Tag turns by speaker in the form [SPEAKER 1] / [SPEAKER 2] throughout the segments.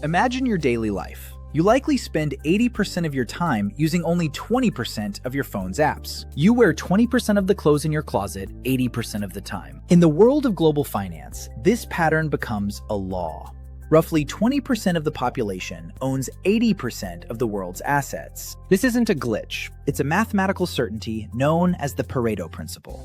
[SPEAKER 1] Imagine your daily life. You likely spend 80% of your time using only 20% of your phone's apps. You wear 20% of the clothes in your closet 80% of the time. In the world of global finance, this pattern becomes a law. Roughly 20% of the population owns 80% of the world's assets. This isn't a glitch. It's a mathematical certainty known as the Pareto Principle.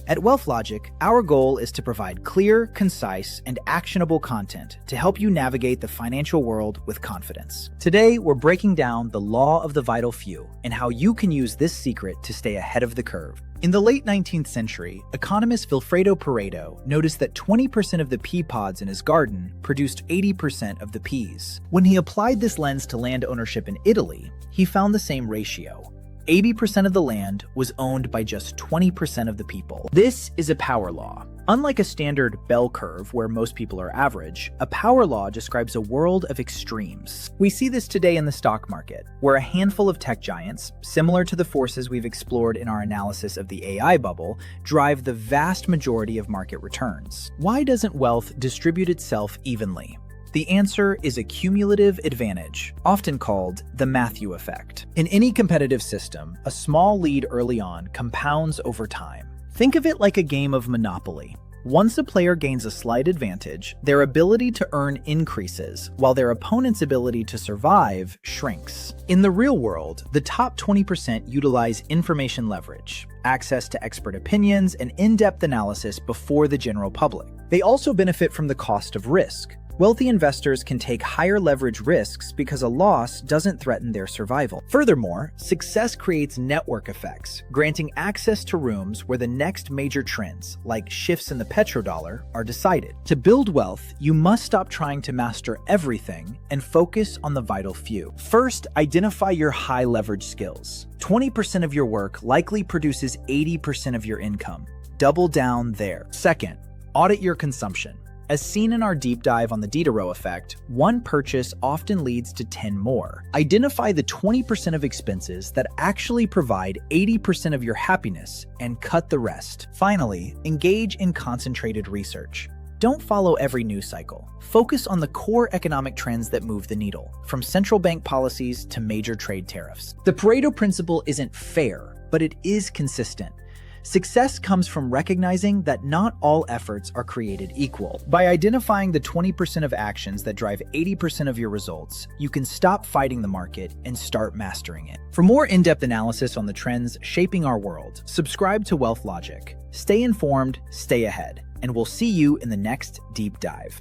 [SPEAKER 1] At WealthLogic, our goal is to provide clear, concise, and actionable content to help you navigate the financial world with confidence. Today, we're breaking down the law of the vital few and how you can use this secret to stay ahead of the curve. In the late 19th century, economist Vilfredo Pareto noticed that 20% of the pea pods in his garden produced 80% of the peas. When he applied this lens to land ownership in Italy, he found the same ratio. 80% of the land was owned by just 20% of the people. This is a power law. Unlike a standard bell curve where most people are average, a power law describes a world of extremes. We see this today in the stock market, where a handful of tech giants, similar to the forces we've explored in our analysis of the AI bubble, drive the vast majority of market returns. Why doesn't wealth distribute itself evenly? The answer is a cumulative advantage, often called the Matthew effect. In any competitive system, a small lead early on compounds over time. Think of it like a game of Monopoly. Once a player gains a slight advantage, their ability to earn increases, while their opponent's ability to survive shrinks. In the real world, the top 20% utilize information leverage, access to expert opinions, and in-depth analysis before the general public. They also benefit from the cost of risk. Wealthy investors can take higher leverage risks because a loss doesn't threaten their survival. Furthermore, success creates network effects, granting access to rooms where the next major trends, like shifts in the petrodollar, are decided. To build wealth, you must stop trying to master everything and focus on the vital few. First, identify your high leverage skills. 20% of your work likely produces 80% of your income. Double down there. Second, audit your consumption. As seen in our deep dive on the Diderot effect, one purchase often leads to 10 more. Identify the 20% of expenses that actually provide 80% of your happiness and cut the rest. Finally, engage in concentrated research. Don't follow every news cycle. Focus on the core economic trends that move the needle, from central bank policies to major trade tariffs. The Pareto Principle isn't fair, but it is consistent. Success comes from recognizing that not all efforts are created equal. By identifying the 20% of actions that drive 80% of your results, you can stop fighting the market and start mastering it. For more in-depth analysis on the trends shaping our world, subscribe to WealthLogic. Stay informed, stay ahead, and we'll see you in the next deep dive.